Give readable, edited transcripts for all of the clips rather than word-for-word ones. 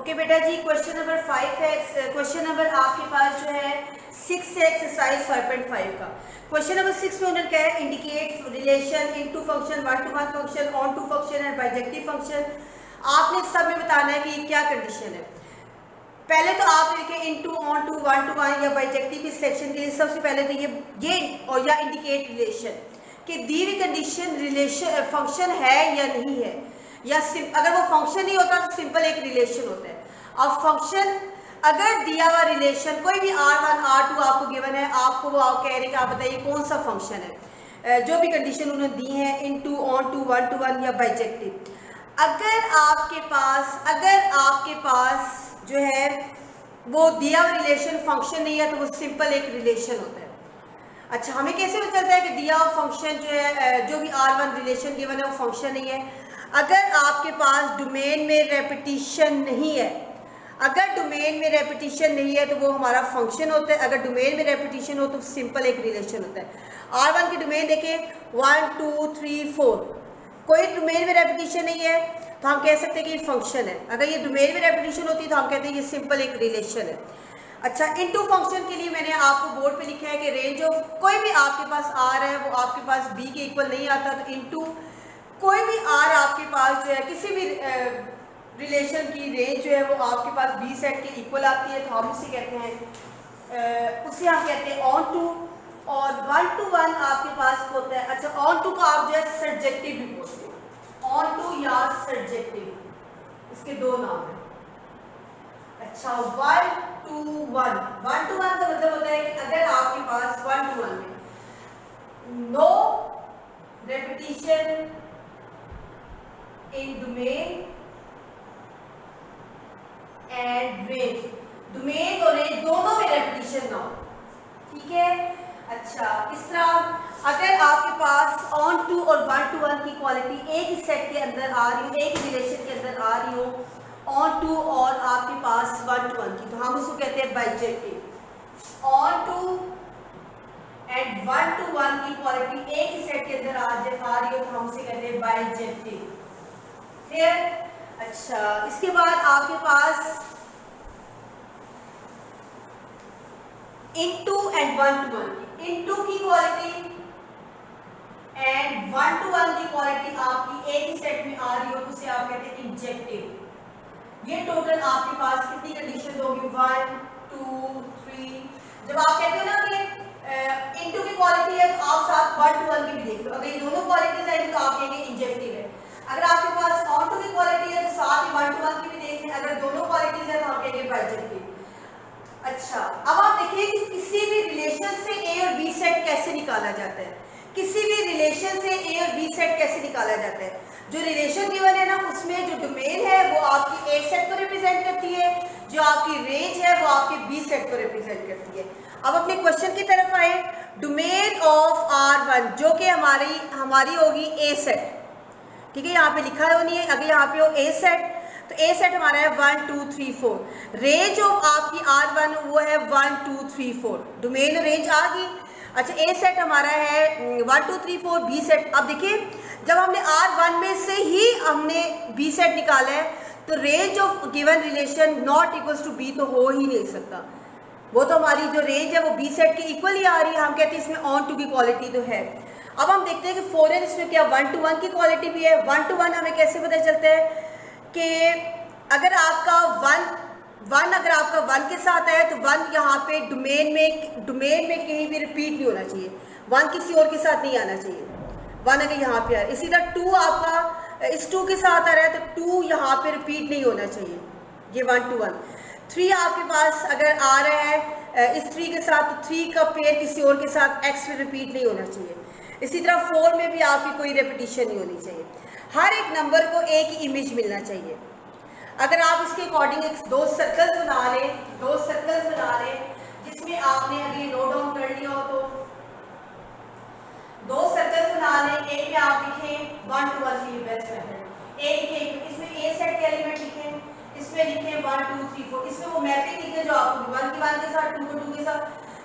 Okay बेटा जी, question number 5 है। Question number आपके पास जो है 6 से एक्सरसाइज 5.5 का। क्वेश्चन नंबर 6 में उन्होंने कहा है indicate relation into function, one to one function, onto function and bijective function. आपने सब में बताना है कि क्या कंडीशन है। पहले तो आप लिखे into, onto, one to one or bijective की सिलेक्शन के लिए सबसे पहले तो ये और या इंडिकेट रिलेशन कि दी हुई कंडीशन रिलेशन फंक्शन है या नहीं है, या अगर वो फंक्शन नहीं होता तो सिंपल एक रिलेशन होता है। अब फंक्शन अगर दिया हुआ रिलेशन कोई भी R1 R2 आपको गिवन है, आपको वो आप कह रहे हैं कि आप बताइए कौन सा फंक्शन है, जो भी कंडीशन उन्होंने दी है into, onto, one to one or bijective. अगर आपके पास जो है वो दिया हुआ रिलेशन फंक्शन नहीं है तो वो सिंपल एक रिलेशन होता है। अच्छा, हमें कैसे पता चलता है कि दिया हुआ फंक्शन जो है, जो भी R1 रिलेशन गिवन है वो फंक्शन नहीं है? अगर आपके पास डोमेन में रेपिटिशन नहीं है, अगर डोमेन में रेपिटिशन नहीं है तो वो हमारा फंक्शन होता है। अगर डोमेन में रेपिटिशन हो तो सिंपल एक रिलेशन होता है। R1 की डोमेन देखें 1 2 3 4, कोई डोमेन में रेपिटिशन नहीं है तो हम कह सकते हैं कि ये फंक्शन है। अगर ये डोमेन में रेपिटिशन होती है तो हम कहते हैं ये सिंपल एक रिलेशन है। अच्छा, इनटू फंक्शन के लिए मैंने आपको बोर्ड पे लिखा है कि रेंज ऑफ कोई भी आपके पास आर है वो आपके पास बी के इक्वल नहीं आता, तो इनटू कोई भी आर आपके पास जो है किसी भी रिलेशन की रेंज जो है वो आपके पास बी सेट के इक्वल आती है, तो हम उसे कहते हैं उसे हम कहते हैं ऑन टू। और वन टू वन आपके पास होता है। अच्छा, ऑन टू का आप जो है सब्जेक्टिव भी बोलते हैं, ऑन टू या सब्जेक्टिव, इसके दो नाम हैं। अच्छा, वन टू वन का मतलब होता है कि अगर आपके पास वन टू वन में no repetition in domain and range, domain और रेंज दोनों में रेपिटिशन ना हो, ठीक है। अच्छा, इस तरह अगर आपके पास ऑन टू और वन टू वन की क्वालिटी एक ही सेट के अंदर आ रही हो, एक ही रिलेशन के अंदर आ रही हो, ऑन टू और आपके पास वन टू वन की, तो हम उसको कहते हैं bijective. Onto and one to one की क्वालिटी एक ही सेट के अंदर आ रही हो तो हम उसे कहते हैं बाइजेक्टिव। क्लियर? अच्छा, इसके बाद आपके पास into and one to one, into की quality and one to one की क्वालिटी आपकी एक ही सेट में आ रही हो तो उसे आप कहते हैं इंजेक्टिव। ये टोटल आपके पास कितनी कंडीशन होगी? 1 2 3। जब आप कहते हो ना कि इनटू की क्वालिटी है तो आप साथ वन टू वन की भी देख लो। अगर ये दोनों क्वालिटीज आएंगी तो आप कहेंगे इंजेक्टिव है। अगर आपके पास ऑन टू की क्वालिटी है तो साथ ही वन टू वन की भी देख लें। अगर दोनों क्वालिटीज है तो हम कहेंगे बाइजेक्टिव। अच्छा, अब आप देखिए कि किसी भी रिलेशन से ए और बी सेट कैसे निकाला जाता है। किसी भी रिलेशन से ए और बी सेट कैसे निकाला जाता है? जो रिलेशन गिवन है ना, उसमें जो डोमेन है वो आपकी ए सेट को रिप्रेजेंट करती है, जो आपकी रेंज है वो आपके बी सेट को रिप्रेजेंट करती है। अब अपने क्वेश्चन की तरफ आए। डोमेन ऑफ R1 जो कि हमारी होगी ए सेट, ठीक है, यहाँ पे लिखा है नहीं है, अगर यहाँ पे हो ए सेट तो ए सेट हमारा है 1 2 3 4। रेंज ऑफ आपकी R1 वो है 1 2 3 4, डोमेन रेंज आ गई। अच्छा, ए सेट हमारा है 1 2 3 4, बी सेट। अब देखिए, जब हमने R1 में से ही हमने बी सेट निकाला है तो range of given relation not equals to B तो हो ही नहीं सकता। वो तो हमारी जो रेंज है वो बी सेट के इक्वल ही आ रही है। हम कहते हैं इसमें ऑन टू की क्वालिटी तो है। अब हम देखते हैं कि फॉरन इसमें क्या वन टू वन की क्वालिटी भी है। वन टू वन हमें कैसे पता चलता है कि अगर आपका वन अगर आपका वन के साथ है तो वन यहाँ पे डोमेन में कहीं भी रिपीट नहीं होना चाहिए। वन किसी और के साथ नहीं आना चाहिए। वन अगर यहाँ पे है, इसी तरह टू आपका इस टू के साथ आ रहा है तो टू यहाँ पे रिपीट नहीं होना चाहिए, ये वन टू वन। थ्री आपके पास अगर आ रहा है इस थ्री के साथ तो थ्री का पेयर किसी और के साथ एक्स्ट्रा रिपीट नहीं होना चाहिए। इसी तरह फोर में भी आपकी कोई रेपिटिशन नहीं होनी चाहिए। हर एक नंबर को एक ही इमेज मिलना चाहिए। अगर आप इसके अकॉर्डिंग दो सर्कल्स बना लें जिसमें आपने अभी नोट डाउन कर लिया हो तो दो सर्कल्स बना लें। एक में आप लिखें 1 टू 1 की बेस्ट मेथड, एक लिखें इसमें ए सेट के एलिमेंट लिखें, इसमें लिखें 1 2 3 4, इसमें वो मैपिंग लिखें जो आपको 1 की 1 के साथ 2 को 2 के साथ।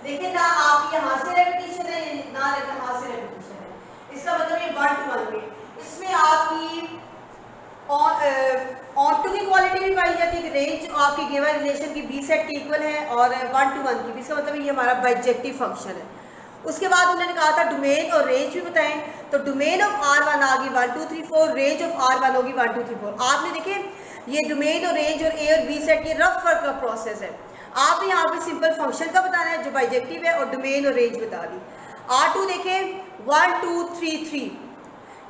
देखिए ना, आप यहाँ से रेपिटेशन है ना यहाँ से रेपिटेशन है, इसका मतलब ये 1 टू 1 में इसमें आपकी ऑन टू की क्वालिटी भी पाई जाती है कि रेंज आपकी गिवन रिलेशन की बी सेट के इक्वल है और 1 to 1 की, इसका मतलब ये हमारा बाइजेक्टिव फंक्शन है। उसके बाद उन्होंने कहा था डोमेन और रेंज भी बताएं, तो डोमेन ऑफ R1 आ गई 1 2 3 4, रेंज ऑफ R1 होगी 1 2 3 4। आपने देखे ये डोमेन और रेंज और ए और बी सेट ये रफ वर्क का प्रोसेस है। आप यहाँ पे सिंपल फंक्शन का बताना है जो बाइजेक्टिव है और डोमेन और रेंज बता दी। R2 देखें 1 2 3 3,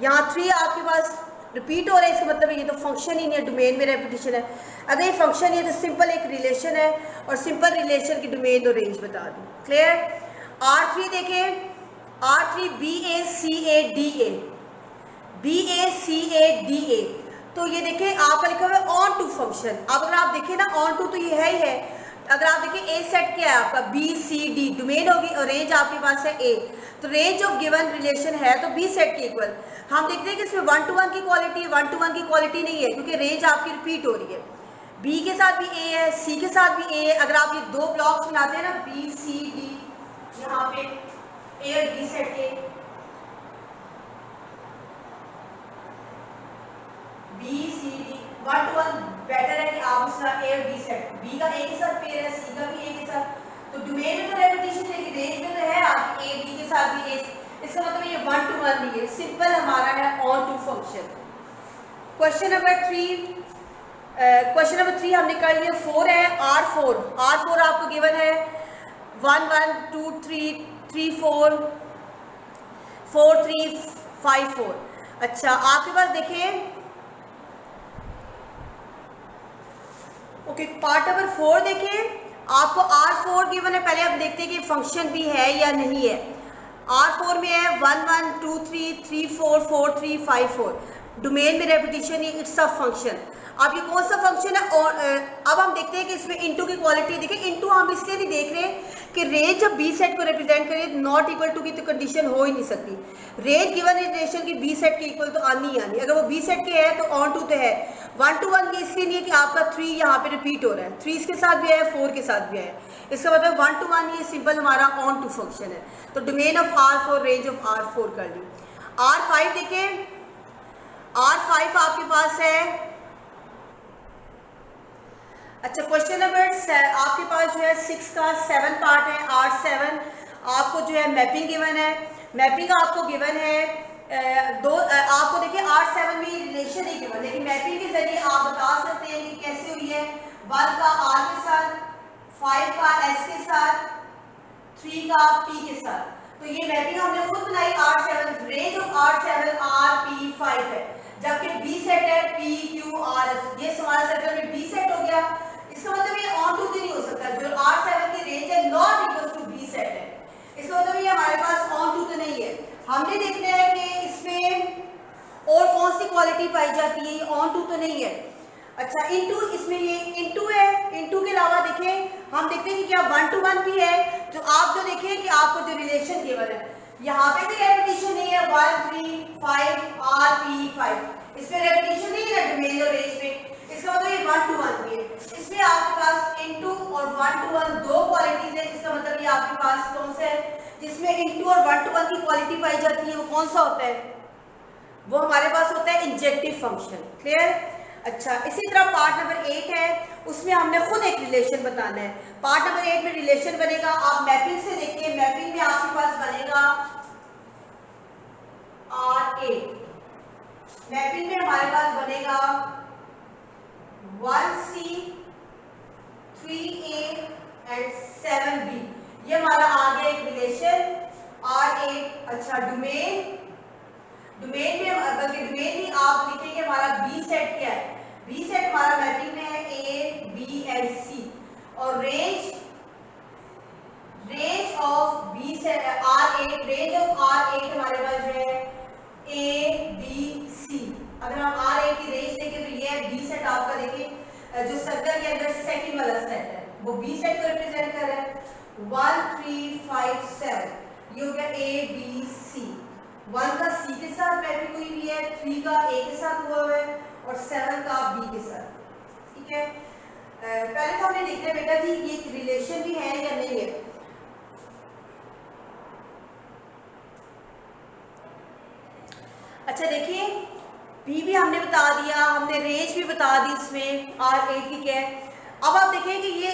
यहाँ 3 आपके पास रिपीट हो रहा है, इसका मतलब ये तो फंक्शन ही नहीं है, डोमेन में रेपिटेशन है। अगर ये फंक्शन है तो सिंपल एक रिलेशन है और सिंपल रिलेशन की डोमेन और रेंज बता दी। क्लियर। R3 देखें, R3 BACADA, BACADA, तो ये देखें आपका लिखा हुआ है ऑन टू फंक्शन। अब अगर आप देखें ना ऑन टू तो ये है ही है। अगर आप देखें ए सेट क्या है आपका BCD, डोमेन होगी और रेंज आपके पास है ए, तो रेंज ऑफ गिवन रिलेशन है तो बी सेट के इक्वल। हम देखते हैं कि इसमें 1 to 1 की क्वालिटी है, 1 to 1 की क्वालिटी नहीं है क्योंकि रेंज आपकी रिपीट हो रही है। बी के साथ भी ए है, सी के साथ भी ए है। अगर आप ये दो ब्लॉक्स बनाते हैं ना BCD, यहाँ पे ए और बी सेट के, BCD 1 to 1 बेटर है कि आप उसका ए और बी सेट, बी का ए के साथ पेयर है, सी का भी ए के साथ, तो डोमेन में तो रेपिटेशन है कि रेंज में तो है आपकी ए बी के साथ भी ए, इसका मतलब ये 1 to 1 नहीं है, सिंपल हमारा है onto function. Question number 3, question number 3 हमने कर लिया। 4 है R4 आपको गिवन है 1 1 2 3 3 4 4 3 5 4। अच्छा आपके पास देखिए ओके पार्ट नंबर 4 देखें, आपको R4 गिवन है। पहले आप देखते हैं कि फंक्शन भी है या नहीं है। R4 में है 1 1 2 3 3 4 4 3 5 4, डोमेन में रेपिटेशन है, इट्स अ फंक्शन। अब ये कौन सा फंक्शन है? और अब हम देखते हैं कि इसमें इनटू की क्वालिटी देखिए, इनटू हम इसलिए नहीं देख रहे कि रेंज जब बी सेट को रिप्रेजेंट करे नॉट इक्वल टू की तो कंडीशन हो ही नहीं सकती। रेंज गिवन रिलेशन की बी सेट के इक्वल तो आनी ही आनी, अगर वो बी सेट के है तो ऑन टू तो है। 1 to 1 की इसलिए नहीं है कि आपका 3 यहाँ पे रिपीट हो रहा है, 3 इसके साथ भी है 4 के साथ भी है, इसका मतलब 1 to 1 ये सिंपल हमारा ऑन टू फंक्शन है। तो domain of R4 range of R4 कर ली। R5 देखें, R5 आपके पास है, अच्छा क्वेश्चन नंबर आपके पास जो है 6 का 7 पार्ट है। R7 आपको जो है मैपिंग गिवन है, मैपिंग आपको गिवन है आपको देखिए R7 में रिलेशन ही गिवन, लेकिन मैपिंग के जरिए आप बता सकते हैं कि कैसे हुई है। 1 का R के साथ, 5 का S के साथ, 3 का P के साथ, तो ये मैपिंग हमने खुद बनाई। R7 range of R7 RP5 है, जबकि B सेट है PQRS, ये हमारा सर्कल में B सेट हो गया। इसका मतलब ये ऑन टू नहीं हो सकता, जो R7 की रेंज है not equal to B set है, इसका मतलब ये हमारे पास ऑन टू तो नहीं है। हमने देखना है कि इसमें और कौन सी क्वालिटी पाई जाती है, ये ऑन टू तो नहीं है। अच्छा इनटू, इसमें ये इनटू है, इनटू के अलावा देखें हम देखते हैं कि क्या 1 to 1 भी है। तो आप जो देखें कि आपको जो रिलेशन गिवन है यहाँ पे भी रेपिटेशन नहीं है, 1 3 5 RP5, इसमें रेपिटेशन नहीं है डोमेन और रेंज में, इसका मतलब ये 1 to 1 भी है। इसमें आपके पास इनटू और 1 to 1 दो क्वालिटीज है, इसका मतलब ये आपके पास कौन सा है जिसमें इनटू और 1 to 1 की क्वालिटी पाई जाती है, वो कौन सा होता है? वो हमारे पास होता है इंजेक्टिव फंक्शन। क्लियर। अच्छा इसी तरह पार्ट नंबर 8 है, उसमें हमने खुद एक रिलेशन बताना है। पार्ट नंबर 8 में रिलेशन बनेगा, आप मैपिंग से देखिए, मैपिंग में आपके पास बनेगा R8, मैपिंग में हमारे पास बनेगा 1C 3A एंड 7B, ये हमारा आ गया एक रिलेशन R8। अच्छा डोमेन में बल्कि डोमेन में आप लिखेंगे हमारा बी सेट क्या है, बी सेट हमारा मैपिंग में है A B एंड C, और range of B set R8, range of R8 हमारे पास जो है A B C। अगर हम R8 की रेंज देखें तो ये बी सेट आपका देखिए जो सर्कल के अंदर सेकंड वाला सेट है वो बी सेट को रिप्रेजेंट कर रहा है। 1 3 5 7 ये हो गया A B C, 1 का C के साथ मैपिंग हुई हुई है, 3 का A के साथ हुआ है और 7 का B के साथ। ठीक है, पहले तो हमने देखना बेटा जी ये रिलेशन भी है या नहीं है। अच्छा देखिए भी हमने बता दिया, हमने रेंज भी बता दी इसमें R8 की क्या है। अब आप देखें कि ये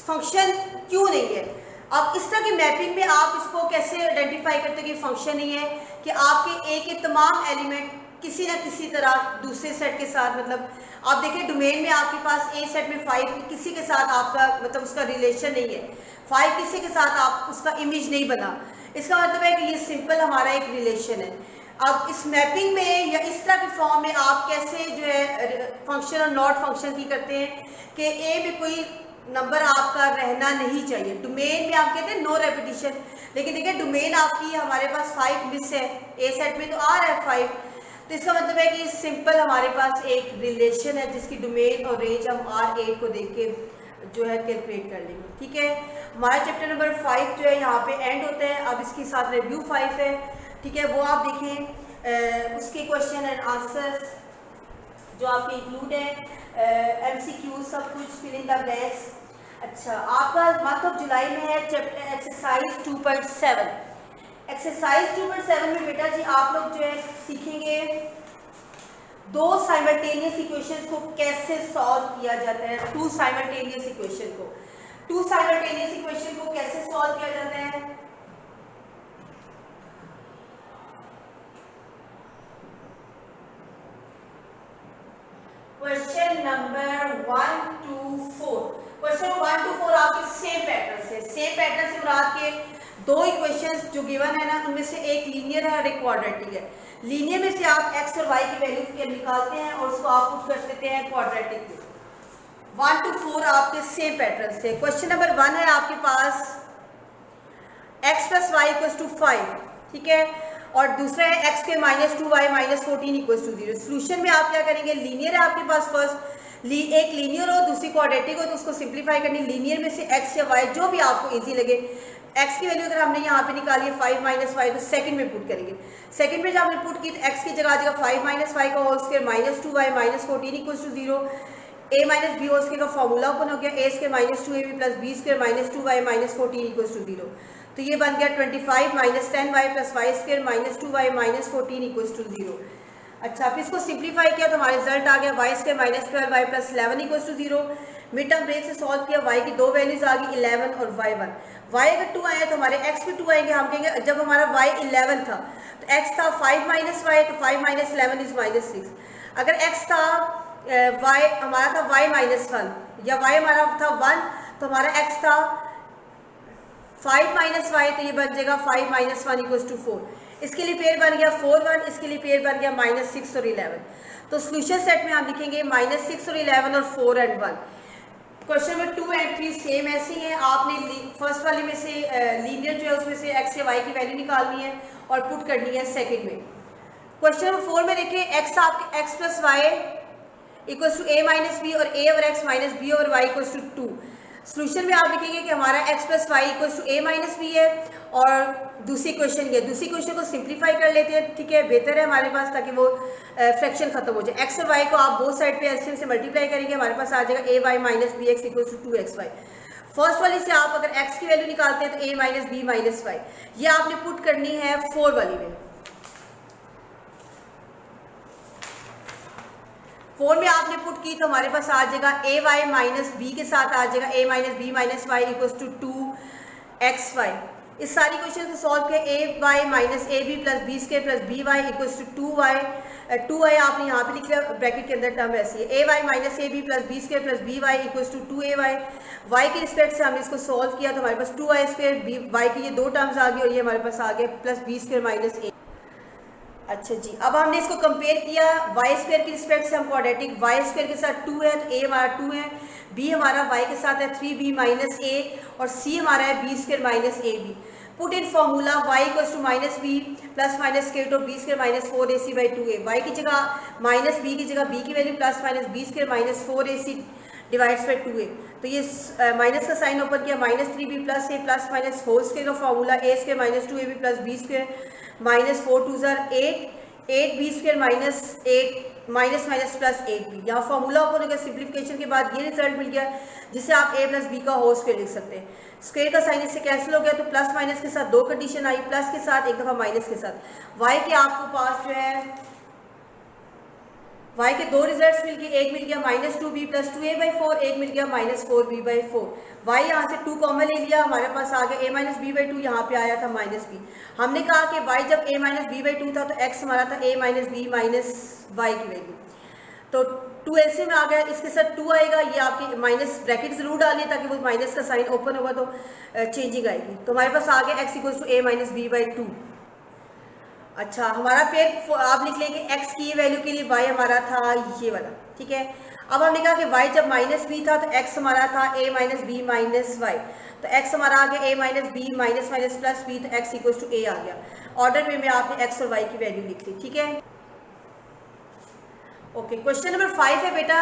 फंक्शन क्यों नहीं है। अब इस तरह की मैपिंग में आप इसको कैसे आइडेंटिफाई करते हैं कि फंक्शन नहीं है, कि आपके ए के तमाम एलिमेंट किसी न किसी तरह दूसरे सेट के साथ, मतलब आप देखें डोमेन में आपके पास ए सेट में 5 किसी के साथ आपका मतलब उसका रिलेशन नहीं है, 5 किसी के साथ आप उसका इमेज नहीं बना, इसका मतलब है कि ये सिंपल हमारा एक रिलेशन है। अब इस मैपिंग में या इस तरह की फॉर्म में आप कैसे जो है फंक्शन और नॉट फंक्शन की करते हैं कि ए में कोई नंबर आपका रहना नहीं चाहिए। डोमेन में आप कहते हैं नो रेपिटिशन, लेकिन देखिए डोमेन आपकी हमारे पास 5 मिस है, ए सेट में तो आ रहा है 5, तो इसका मतलब है कि सिंपल हमारे पास एक रिलेशन है जिसकी डोमेन और रेंज हम R8 को देख के जो है कैलकुलेट कर लेंगे। ठीक है, हमारा चैप्टर नंबर 5 जो है यहाँ पे एंड होता है। अब इसके साथ रिव्यू 5 है, ठीक है, वो आप देखें, उसके क्वेश्चन एंड आंसर्स जो आपके इंक्लूड है, MCQ सब कुछ, फिल इन द ब्लैंक्स। अच्छा, आपका मंथ ऑफ जुलाई में है चैप्टर एक्सरसाइज 2.7। एक्सरसाइज 2.7 में बेटा जी आप लोग जो है सीखेंगे दो साइमल्टेनियस इक्वेशंस को कैसे सॉल्व किया जाता है। टू साइमल्टेनियस इक्वेशन को कैसे सॉल्व किया जाता है। Question number 1 to 4, question 1 to 4 आपके सेम पैटर्न से मुराद के दो इक्वेशंस जो गिवन है ना, उनमें से एक लीनियर है और एक क्वाड्रेटिक है। लीनियर में से आप x और y की वैल्यू निकालते हैं और उसको आप पुट कर देते हैं क्वाड्रेटिक में। 1 to 4 आपके सेम पैटर्न से। क्वेश्चन नंबर 1 है आपके पास x + y = 5, ठीक है, और दूसरा है x के -2y - 14 = 0। सोल्यूशन में आप क्या करेंगे, लीनियर है आपके पास, फर्स्ट एक लीनियर हो दूसरी क्वाड्रेटिक हो, तो उसको सिंप्लीफाई करनी, लीनियर में से x या y जो भी आपको इजी लगे। x की वैल्यू अगर हमने यहाँ पे निकाली है 5 - y, तो सेकंड में पुट करेंगे। सेकंड में जब हमने पुट की तो x की जगह आ जाएगा 5 - y का whole square -2y - 14 = 0। a - b whole square का फॉर्मूला ओपन हो गया, a² - 2ab + b² - 2y - 14 = 0। तो ये बन गया 25 - 10y + y² - 2y - 14 = 0। अच्छा, फिर इसको सिंप्लीफाई किया तो हमारा रिजल्ट आ गया y² - 12y + 11 = 0। Mid term break से सॉल्व किया, y की दो वैल्यूज आ गई 11 और y1। y अगर 2 आया तो हमारे x भी 2 आएंगे। हम कहेंगे जब हमारा y 11 था तो x था 5 - y, तो 5 - 11 = -6। अगर x था y हमारा था y - 1 या y हमारा था 1, तो हमारा x था 5 - y, तो ये बन जाएगा 5 - 1 = 4। इसके लिए पेयर बन गया 4 1, इसके लिए पेयर बन गया -6 और 11। तो सोल्यूशन सेट में आप लिखेंगे -6 और 11 और 4 and 1। Question number 2 and 3 same ऐसे ही है। आपने फर्स्ट वाले में से लीनियर जो है उसमें से x या y की वैल्यू निकालनी है और पुट करनी है सेकंड में। क्वेश्चन नंबर 4 में देखिए x आपके x + y = a - b और a over x - b over y = 2। Solution में आप लिखेंगे कि हमारा x + y = a - b है और दूसरी क्वेश्चन को सिंप्लीफाई कर लेते हैं, ठीक है, बेहतर है हमारे पास, ताकि वो फ्रैक्शन खत्म हो जाए। x और y को आप बोथ साइड पे एलसीएम से मल्टीप्लाई करेंगे, हमारे पास आ जाएगा ay - bx = 2xy। फर्स्ट वाले से आप अगर x की वैल्यू निकालते हैं तो a - b - y, ये आपने पुट करनी है 4 वाली में। 4 में आपने पुट की तो हमारे पास आ जाएगा ay - b के साथ आ जाएगा a - b - y = 2xy। इस सारी क्वेश्चन को सॉल्व किया, ay - ab + b² + by = 2y आपने यहाँ पे लिख लिया, ब्रैकेट के अंदर टर्म ऐसी है, ay - ab + b² + by = 2ay। y के रिस्पेक्ट से हमने इसको सॉल्व किया तो हमारे पास 2y², y की ये दो टर्म्स आ गई और ये हमारे पास आ गया +b² - a। अच्छा जी, अब हमने इसको कंपेयर किया, y² की रिस्पेक्ट से हम क्वाड्रेटिक y² के साथ 2 है तो a हमारा 2 है, b हमारा y के साथ है 3b - a और c हमारा है b² - ab। Put in formula y = -b ± b² - 4ac/2a। y की जगह -b की जगह b की वैल्यू +- b² - 4ac / 2a। तो ये माइनस का साइन ओपन किया, -3b + a + होल स्क्वायर का formula a² - 2ab + b² -4 2 8 8b² - 8 -+ 8b। यहाँ फॉर्मूला ओपन हो गया, सिंप्लीफिकेशन के बाद ये रिजल्ट मिल गया जिसे आप a + b का होल स्क्वायर लिख सकते हैं। स्क्वायर का साइन इससे कैंसिल हो गया तो प्लस माइनस के साथ दो कंडीशन आई, प्लस के साथ एक दफ़ा माइनस के साथ। y के आपको पास जो है y के दो रिजल्ट्स मिल गए, एक मिल गया -2b + 2a/4, एक मिल गया -4b/4। y यहाँ से 2 कॉमन ले लिया, हमारे पास आ गया a - b/2, यहाँ पे आया था -b। हमने कहा कि y जब a - b/2 था तो x हमारा था a - b - y की वैल्यू, तो 2 एलसीएम में आ गया, इसके साथ 2 आएगा, ये आपके माइनस ब्रैकेट जरूर डालिए ताकि वो माइनस का साइन ओपन होगा तो चेंजिंग आएगी। तो हमारे पास आ गया x = a - b/2। अच्छा, हमारा फिर आप लिख लेंगे x की वैल्यू के लिए y हमारा था ये वाला, ठीक है। अब हमने कहा कि y जब -b था तो x हमारा था a - b - y, तो x हमारा आ गया a - b - प्लस b, तो x = a आ गया। ऑर्डर में आपने x और y की वैल्यू लिख ली, ठीक है। ओके, क्वेश्चन नंबर 5 है बेटा,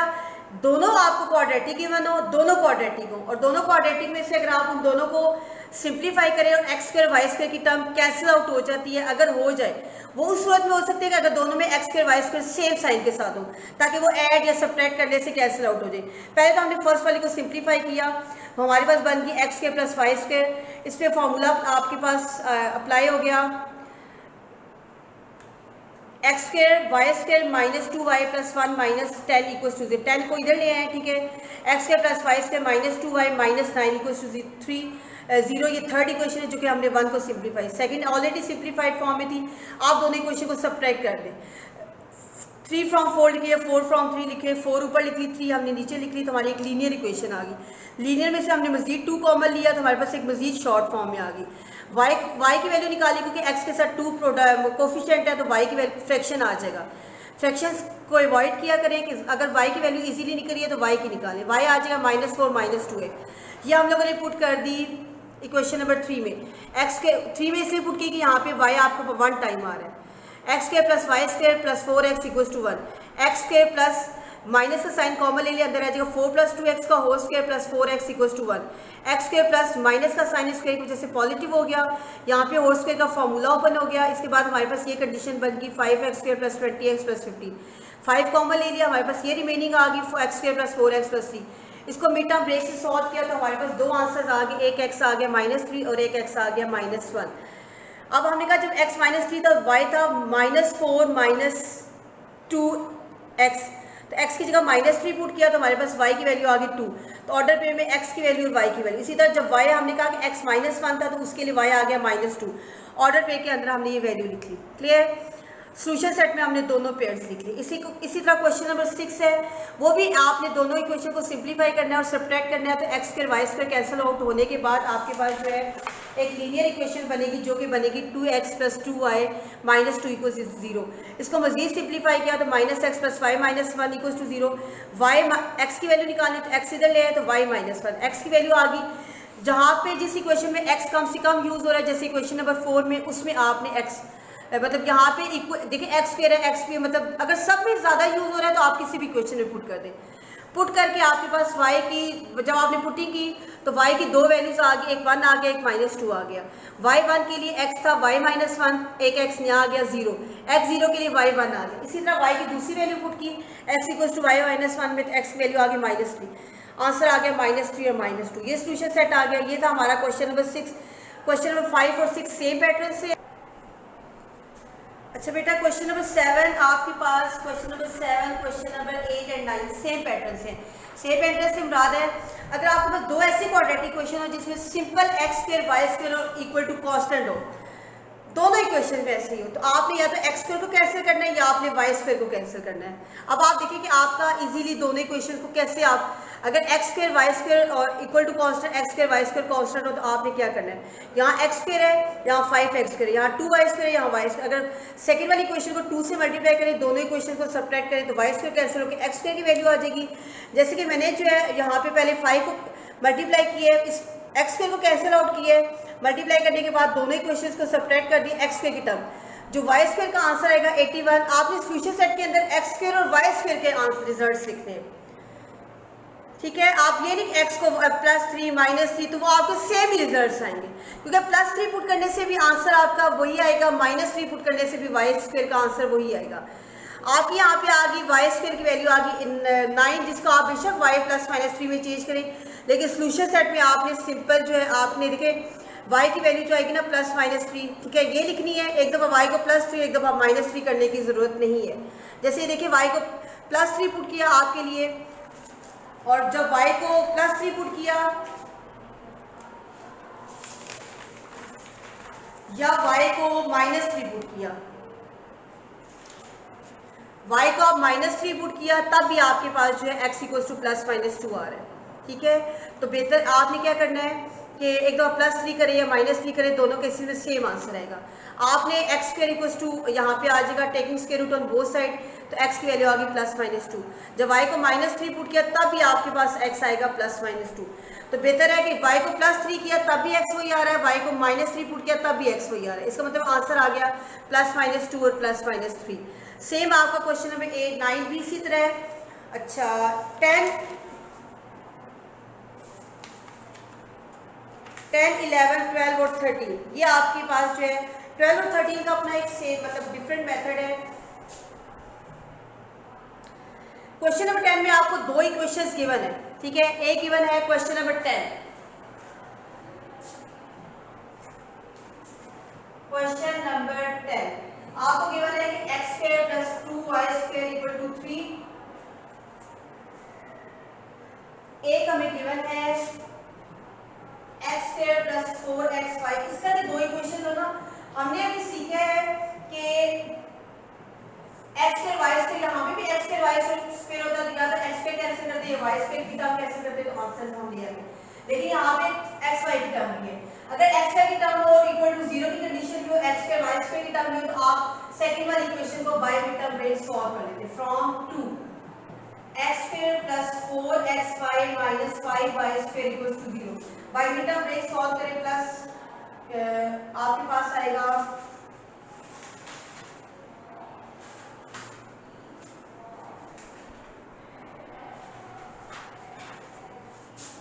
दोनों आपको क्वाड्रेटिक गिवन हो, दोनों क्वाड्रेटिक हो, और दोनों क्वाड्रेटिक में से अगर आप उन दोनों को सिंप्लीफाई करें और x² y² की टर्म कैंसिल आउट हो जाती है, अगर हो जाए वो उस सूरत में हो सकती है कि अगर दोनों में x² y² सेम साइन के साथ हो, ताकि वो ऐड या सब्ट्रैक्ट करने से कैंसिल आउट हो जाए। पहले तो हमने फर्स्ट वाले को सिंप्लीफाई किया, हमारे पास बन गई x² + y², इस पर फॉर्मूला आपके पास अप्लाई हो गया, x² y² -2y + 1 - 10 = 0। 10 को इधर ले आए, ठीक है। x² + y² -2y - 9 = 0। ये थर्ड इक्वेशन है जो कि हमने 1 को simplify, second already simplified form में थी। आप दोनों इक्वेशन को सब्ट्रैक्ट कर दें, 3 from 4 लिखिए, 4 from 3 लिखिए, 4 ऊपर लिख ली, 3 हमने नीचे लिख ली, तो हमारी एक लीनियर इक्वेशन आ गई। लीनियर में से हमने मजीद 2 कॉमन लिया तो हमारे पास एक मजीद शॉर्ट फॉर्म में आ गई। y की वैल्यू निकाली, क्योंकि x के साथ 2 कोफिशिएंट है तो y की वैल्यू फ्रैक्शन आ जाएगा। फ्रैक्शंस को अवॉइड किया करें कि अगर y की वैल्यू इजीली निकली है तो y की निकालें, y आ जाएगा -4 - 2a। ये हम लोगों ने पुट कर दी इक्वेशन नंबर 3 में। x के 3 में इसलिए पुट की कि यहाँ पे y आपको 1 टाइम आ रहा है, x² + y² + 4x = 1, x² plus minus का साइन कॉमन ले लिया, अंदर आ जाएगा 4 + 2x का whole square + 4x = 1, x² plus minus का साइन स्क्वायर की वजह से पॉजिटिव हो गया, यहाँ पे होल स्क्वायर का फॉर्मूला ओपन हो गया। इसके बाद हमारे पास ये कंडीशन बन गई 5x² + 20x + 15, 5 कॉमन ले लिया, हमारे पास ये रिमेनिंग आ गई x² + 4x + 3। इसको मिड टर्म ब्रेक से सॉल्व किया तो हमारे पास दो आंसर्स आ गए, एक x आ गया -3 और एक x आ गया -1। अब हमने कहा जब x -3 था, y था -4 - 2x, तो x की जगह -3 पुट किया तो हमारे पास y की वैल्यू आ गई 2। तो ऑर्डर पे में x की वैल्यू और y की वैल्यू, इसी तरह जब y हमने कहा कि x -1 था तो उसके लिए y आ गया -2। ऑर्डर पे के अंदर हमने ये वैल्यू लिख ली। क्लियर? सोल्यूशन सेट में हमने दोनों पेयर्स लिख ली। इसी तरह क्वेश्चन नंबर 6 है, वो भी आपने दोनों इक्वेशन को सिंप्लीफाई करना है और सब्ट्रैक्ट करना है। तो x² y² कैंसिल आउट होने के बाद आपके पास जो है एक लीनियर इक्वेशन बनेगी जो कि बनेगी 2x + 2y - 2 = 0। इसको मजीद सिंप्लीफाई किया तो -x + y - 1 = 0। y x की वैल्यू निकालनी तो x इधर ले आए तो y - 1, x की वैल्यू आ गई। जहाँ पे जिस इक्वेशन में x कम से कम यूज़ हो रहा है, जैसे इक्वेशन नंबर 4 में, उसमें आपने x मतलब यहाँ पे देखिए x² है, x भी मतलब अगर सब में ज़्यादा यूज़ हो रहा है तो आप किसी भी क्वेश्चन में पुट कर दें। पुट करके आपके पास y की जब आपने पुटिंग की तो y की दो वैल्यूज आ गई, एक 1 आ गया, एक -2 आ गया। y1 के लिए x था y - 1, एक x यहाँ आ गया 0, x0 के लिए y1 आ गया। इसी तरह y की दूसरी वैल्यू पुट की, x = y - 1 में x की वैल्यू आ गई -3, आंसर आ गया -3 और -2। ये सोल्यूशन सेट आ गया। ये था हमारा क्वेश्चन नंबर 6। क्वेश्चन नंबर 5 और 6 सेम पैटर्न से। अच्छा बेटा, क्वेश्चन नंबर 7 आपके पास, क्वेश्चन नंबर 7, क्वेश्चन नंबर 8 और 9 सेम पैटर्न से। सेम पैटर्न से मुराद है अगर आपके पास दो ऐसे क्वाड्रेटिक इक्वेशन हो जिसमें सिंपल x² y² और इक्वल टू कांस्टेंट हो, दोनों इक्वेशन में ऐसे ही हो, तो आपने या तो x² को कैंसिल करना है या आपने y² को कैंसिल करना है। अब आप देखिए कि आपका इजीली दोनों इक्वेशन को कैसे आप अगर x² y² और equal to constant x² y² constant हो तो आपने क्या करना है, यहाँ x² है, यहाँ 5x² है, यहाँ 2y² है, यहाँ y²। अगर सेकंड वाली इक्वेशन को 2 से मल्टीप्लाई करें, दोनों इक्वेशन को सब्ट्रैक्ट करें तो y² कैंसिल होकर x² की वैल्यू आ जाएगी। जैसे कि मैंने जो है यहाँ पे पहले 5 को मल्टीप्लाई किया है, इस x² को कैंसिल आउट किया है, मल्टीप्लाई करने के बाद दोनों इक्वेशंस को सब्ट्रैक्ट कर दिया x² की टर्म, जो y² का आंसर आएगा 81। आपने सोल्यूशन सेट के अंदर x² और y² के आंसर रिजल्ट्स लिखने हैं, ठीक है। आप ये नहीं x को +3 -3 तो वो आपको सेम ही रिजल्ट्स आएंगे, क्योंकि +3 पुट करने से भी आंसर आपका वही आएगा, -3 पुट करने से भी y² का आंसर वही आएगा। आपकी यहाँ पे आ गई y² की वैल्यू आ गई 9, जिसको आप बेशक y ± 3 में चेंज करें, लेकिन सोल्यूशन सेट में आपने सिंपल जो है आपने देखे y की वैल्यू जो आएगी ना +-3, ठीक है, ये लिखनी है। एक दफ़ा y को +3 एक दफ़ा -3 करने की ज़रूरत नहीं है। जैसे ये देखिए y को +3 पुट किया आपके लिए, और जब y को +3 पुट किया या y को -3 पुट किया, y को आप -3 पुट किया तब भी आपके पास जो है x इक्वल टू +-2 आ रहा है, ठीक है। तो बेहतर आपने क्या करना है कि एक दफ़ा +3 करें या -3 करें, दोनों केसेस में सेम आंसर आएगा। आपने x स्क्वायर इक्वल टू यहाँ पे आ जाएगा taking square root on both side, तो x की वैल्यू आ गई +-2। जब y को -3 पुट किया तब भी आपके पास x आएगा +-2। तो बेहतर है कि y को +3 किया तब भी x वही आ रहा है, y को -3 पुट किया तब भी x वही आ रहा है। इसका मतलब आंसर आ गया +-2 और +-3। सेम आपका क्वेश्चन नंबर 8, 9 भी इसी तरह है। अच्छा 10, 11, 12 और 13, ये आपके पास जो है 12 और 13 का अपना एक सेम मतलब डिफरेंट मेथड है। क्वेश्चन नंबर 10 में आपको दो इक्वेशंस गिवन है, ठीक है। एक गिवन है क्वेश्चन नंबर 10, क्वेश्चन नंबर 10 आपको गिवन है कि x² + 2y² = 3। एक हमें गिवन है x² + 4xy। इसका दो इक्वेशन हो ना, हमने अभी सीखा है कि x² y² यहाँ पे भी x² y² होता है, या तो x² कैंसिल करते हैं y² की टर्म कैंसिल करते हैं, तो आंसर हम ले आएंगे। लेकिन यहाँ पे xy की टर्म भी है। अगर xy की टर्म हो इक्वल टू 0 की कंडीशन भी हो, x² y² की टर्म भी हो, तो आप सेकंड वाली इक्वेशन को by mid term range solve कर लेते। From 2 x² + 4xy - 5y² = 0, by mid term range solve करें प्लस आपके पास आएगा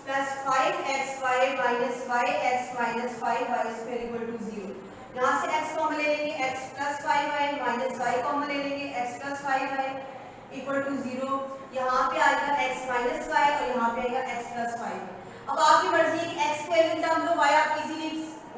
+5xy - yx - 5y² = 0। यहाँ से x कॉमन ले लेंगे, x + 5y - y कॉमन ले लेंगे, x + 5y = 0। यहाँ पे आएगा x - y और यहाँ पे आएगा x + 5। अब आपकी मर्जी है कि x की वैल्यू निकाल दो, y आप इजीली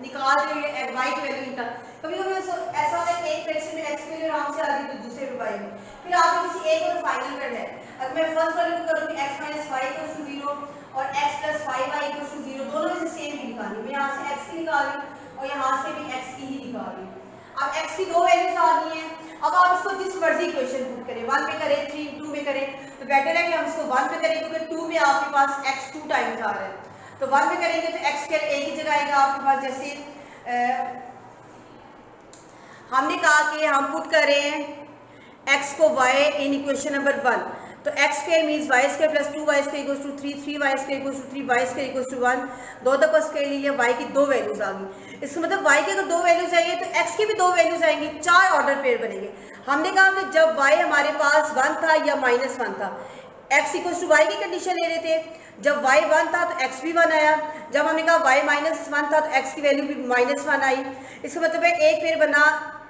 निकाल देंगे, y की वैल्यू निकाल। कभी-कभी ऐसा होता है कि एक फ्रैक्शन में x की वैल्यू आराम से आ रही है तो दूसरे में y में, फिर आपको किसी एक को फाइनल करना है। अगर मैं फर्स्ट वाले को करूँगी x - y = 0 और x + 5y = 0, दोनों में से सेम ही निकालनी। मैं यहाँ से x की निकाल रही हूँ और यहाँ से भी x की ही निकाल रही हूँ। अब x की दो वैल्यूज आ गई हैं। अब आप इसको जिस मर्जी इक्वेशन पुट करें, 1 में करें, 3, 2 में करें, तो बेटर है कि हम इसको 1 में करें, क्योंकि 2 में आपके पास x 2 टाइम्स आ रहा है। तो 1 में करेंगे तो x² एक ही जगह आएगा आपके पास। जैसे हमने कहा कि हम पुट कर रहे हैं x को y इन इक्वेशन नंबर 1, तो x² means y² + 2y² = 3, 3y² = 3, y² = 1। दो दफा स्क्वायर ले लिया, y की दो वैल्यूज आ गई। इसका मतलब y की अगर दो वैल्यूज आएंगे तो x की भी दो वैल्यूज आएंगी, 4 ऑर्डर पेयर बनेंगे। हमने कहा कि जब y हमारे पास 1 था या -1 था, x = y की कंडीशन ले रहे थे। जब y 1 था तो x भी 1 आया। जब हमने कहा y -1 था तो x की वैल्यू भी -1 आई। इसका मतलब है एक पेयर बना,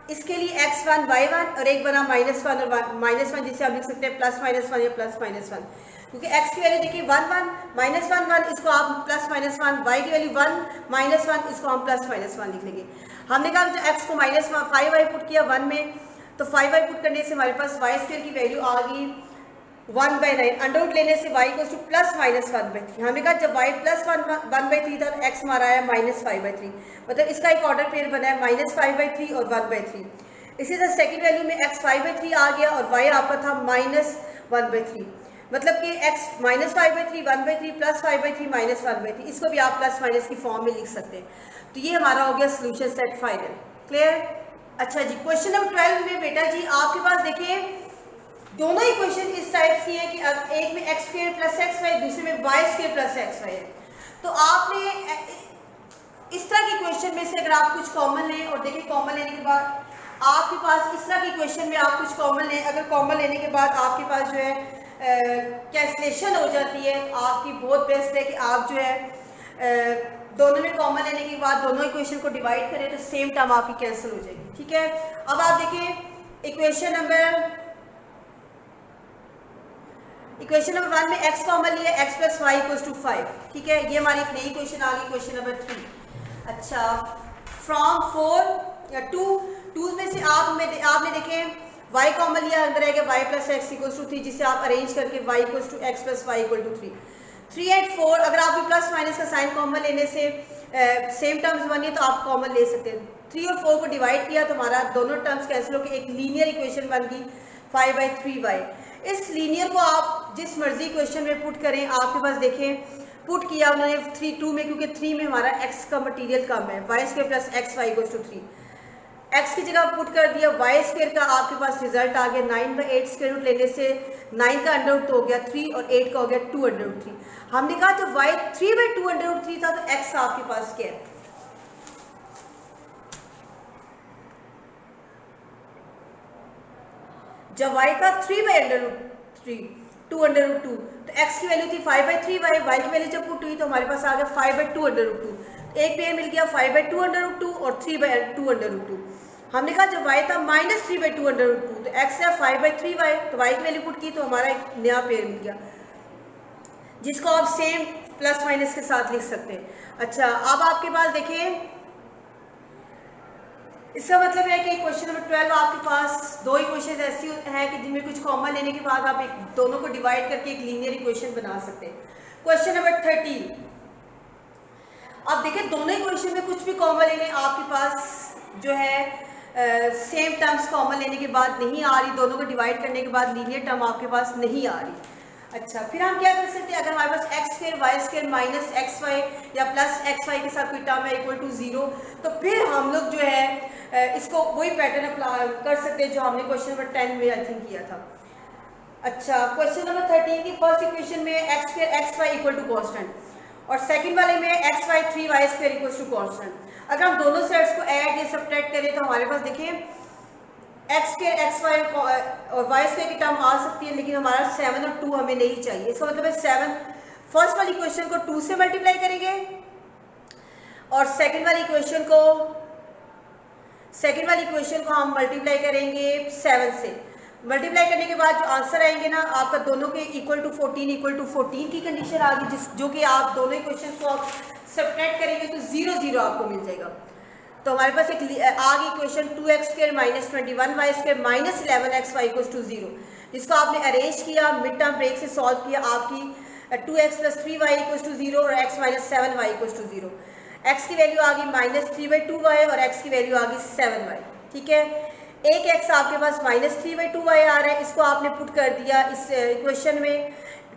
इसके लिए x1 y1 और एक बना -1 और -1, जिसे आप लिख सकते हैं +-1 या +-1, क्योंकि x की वैल्यू देखिए 1 1 -1 1, इसको आप +-1, y की वैल्यू 1 -1, इसको हम +-1 लिख लेंगे। हमने कहा जो x को -5y पुट किया 1 में, तो 5y पुट करने से हमारे पास y² की वैल्यू आ गई 1/9। अंडर रूट लेने से y = +-1/3। हमने कहा जब y +1/3 था तो x हमारा आया -5/3, मतलब इसका एक ऑर्डर पेयर बना है -5/3 और 1/3। इसी तरह सेकंड वैल्यू में x 5/3 आ गया और y आपका था -1/3, मतलब कि x -5/3, 1/3 +5/3 -1/3, इसको भी आप प्लस माइनस की फॉर्म में लिख सकते हैं। तो ये हमारा हो गया सोल्यूशन सेट फाइनल। क्लियर? अच्छा जी, क्वेश्चन नंबर 12 में बेटा जी आपके पास देखिए दोनों इक्वेशन इस टाइप की है कि अब एक में x² + xy, दूसरे में y² + xy है। तो आपने इस तरह की क्वेश्चन में से अगर आप कुछ कॉमन लें, और देखिए कॉमन लेने के बाद आपके पास इस तरह की क्वेश्चन में आप कुछ कॉमन लें, अगर कॉमन लेने के बाद आपके पास जो है कैंसलेशन हो जाती है, आपकी बहुत बेस्ट है कि आप जो है दोनों में कॉमन लेने के बाद दोनों इक्वेशन को डिवाइड करें तो सेम टर्म आपकी कैंसिल हो जाएगी। ठीक है, अब आप देखिए इक्वेशन नंबर 1 में x कॉमन लिया, x + y = 5। ठीक है, ये हमारी एक नई इक्वेशन आ गई, क्वेश्चन नंबर 3। अच्छा, फ्रॉम 4 या 2 में से आपने देखे y कॉमन लिया, अंदर आएगा y plus x equals to 3, जिसे आप अरेंज करके y equals to x plus y equal to 3। 3 and 4 अगर आपको प्लस माइनस का साइन कॉमन लेने से सेम टर्म्स बनी तो आप कॉमन ले सकते हैं। 3 और 4 को डिवाइड किया तो हमारा दोनों टर्म्स कैंसिल होकर एक लीनियर इक्वेशन बन गई 5/3y। इस लीनियर को आप जिस मर्जी इक्वेशन में पुट करें, आपके पास देखें पुट किया उन्होंने 2 में, क्योंकि 3 में हमारा x का मटेरियल कम है, y square plus x y equals to 3। x की जगह पुट कर दिया, y स्क्वायर का आपके पास रिजल्ट आ गया 9/8 स्क्वायर रूट लेने से 9 का अंडर रूट हो गया 3 और 8 का हो गया 2 अंडर रूट 3। हमने कहा जब y 3/2 अंडर रूट 3 था तो x आपके पास क्या है? जब y था 3/√3 2 अंडर रूट 2 तो x की वैल्यू थी 5/3y, y की वैल्यू जब पुट हुई तो हमारे पास आ गया 5/2 अंडर रूट 2। एक पेयर मिल गया 5/2 अंडर रूट 2 और 3/2 अंडर रूट 2। हमने कहा जब y था -3/2 अंडर रूट 2 तो x है 5/3y, तो y की वैल्यू पुट की तो हमारा एक नया पेयर मिल गया, जिसको आप सेम प्लस माइनस के साथ लिख सकते हैं। अच्छा, अब आपके पास देखें, इसका मतलब है कि क्वेश्चन नंबर 12 आपके पास दो इक्वेशन ऐसी हैं कि जिनमें कुछ कॉमन लेने के बाद आप एक दोनों को डिवाइड करके एक लीनियर इक्वेशन बना सकते हैं। क्वेश्चन नंबर 13, अब देखें दोनों इक्वेशन में कुछ भी कॉमन लेने आपके पास जो है सेम टर्म्स कॉमन लेने के बाद नहीं आ रही, दोनों को डिवाइड करने के बाद लीनियर टर्म आपके पास नहीं आ रही। अच्छा, फिर हम क्या कर सकते हैं, अगर हमारे पास x square y square minus x y या प्लस एक्स वाई के साथ कोई टर्म है इक्वल टू 0, तो फिर हम लोग जो है इसको वही पैटर्न अप्लाई कर सकते हैं जो हमने क्वेश्चन नंबर 10 में आई थिंक किया था। अच्छा, क्वेश्चन नंबर 13 की फर्स्ट इक्वेशन में x square x y equal to constant और सेकंड वाले में x y 3y square equal to constant. अगर हम दोनों सेट्स को ऐड या सब्ट्रैक्ट करें तो हमारे पास देखिए एक्स स्क्वायर एक्स वाई और वाई स्क्वायर की टर्म आ सकती है, लेकिन हमारा 7 और 2 हमें नहीं चाहिए। इसका मतलब है 7 फर्स्ट वाली इक्वेशन को 2 से मल्टीप्लाई करेंगे और सेकंड वाली इक्वेशन को हम मल्टीप्लाई करेंगे 7 से। मल्टीप्लाई करने के बाद जो आंसर आएंगे ना आपका दोनों के इक्वल टू 14 की कंडीशन आ गई, जो कि आप दोनों इक्वेशन को आप सब्ट्रैक्ट करेंगे तो 0 0 आपको मिल जाएगा। तो हमारे पास एक आ गई equation 2x square minus 21y square minus 11xy equals to 0, जिसको आपने अरेंज किया, मिड टर्म ब्रेक से सॉल्व किया, आपकी 2x plus 3y equals to 0 और x minus 7y equals to 0। x की वैल्यू आ गई -3/2y और x की वैल्यू आ गई 7y। ठीक है, एक x आपके पास -3/2y आ रहा है, इसको आपने पुट कर दिया इस इक्वेशन में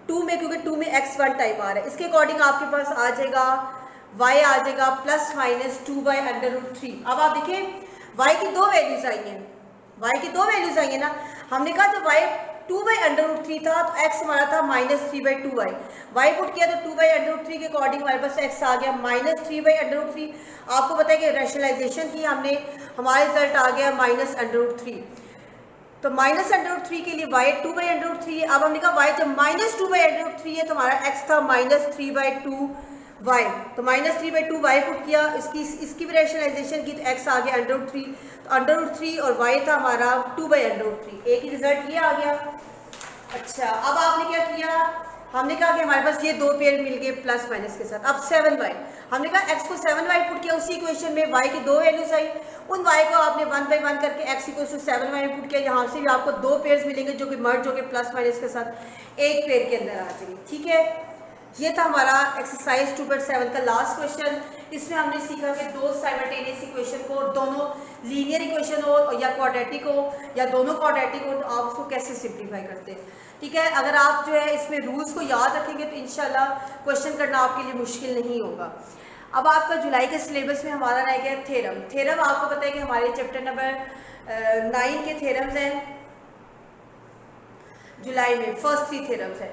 2 में, क्योंकि 2 में x 1 टाइम आ रहा है। इसके अकॉर्डिंग आपके पास आ जाएगा y आ जाएगा +-2/√3। अब आप देखिए y की दो वैल्यूज आई हैं, ना। हमने कहा जब y 2/√3 था तो x हमारा था -3/2y, y पुट किया तो 2/√3 के अकॉर्डिंग हमारे पास x आ गया -3/√3। आपको पता है कि रैशनलाइजेशन की हमने, हमारा रिजल्ट आ गया -√3। तो -√3 के लिए y 2/√3 है। अब हमने कहा y जब -2/√3 है तो हमारा x था -3/2y, तो -3/2y पुट किया, इसकी भी रैशनलाइजेशन की तो x आ गया √3, तो √3 और y था हमारा 2/√3। एक ही रिजल्ट ये आ गया। अच्छा, अब आपने क्या किया, हमने कहा कि हमारे पास ये दो पेयर मिल गए प्लस माइनस के साथ। अब 7y, हमने कहा x को 7y पुट किया, उसी इक्वेशन में y की दो वैल्यूज आई, उन y को आपने 1 बाई 1 करके x equal to 7y put किया। यहाँ से भी आपको दो पेयर्स मिलेंगे जो कि मर्ज होकर प्लस माइनस के साथ एक पेयर के अंदर आ जाएंगे। ठीक है, ये था हमारा एक्सरसाइज 2.7 का लास्ट क्वेश्चन। इसमें हमने सीखा कि दो साइमल्टेनियस इक्वेशन को, दोनों लीनियर इक्वेशन हो या क्वाड्रेटिक हो या दोनों क्वाड्रेटिक हो, तो आप उसको कैसे सिंप्लीफाई करते हैं। ठीक है, अगर आप जो है इसमें रूल्स को याद रखेंगे तो इंशाल्लाह क्वेश्चन करना आपके लिए मुश्किल नहीं होगा। अब आपका जुलाई के सिलेबस में हमारा रह गया थ्योरम। आपको पता है कि हमारे चैप्टर नंबर 9 के थ्योरम्स हैं, जुलाई में फर्स्ट 3 थ्योरम्स हैं।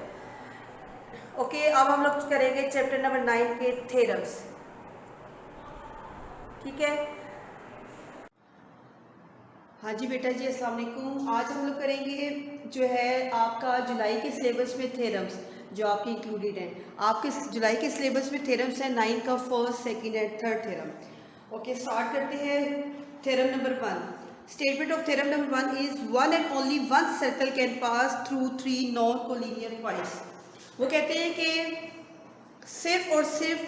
ओके, अब हम लोग करेंगे चैप्टर नंबर 9 के थ्योरम्स। ठीक है, हाँ जी बेटा जी, अस्सलाम वालेकुम। आज हम लोग करेंगे जो है आपका जुलाई के सिलेबस में थ्योरम्स जो आपके इंक्लूडेड हैं। आपके जुलाई के सिलेबस में थ्योरम्स हैं 9 का first, second and third theorem. Okay, start करते हैं। Theorem number 1, statement of theorem number 1 is one and only one circle can pass through 3 non collinear points. वो कहते हैं कि सिर्फ और सिर्फ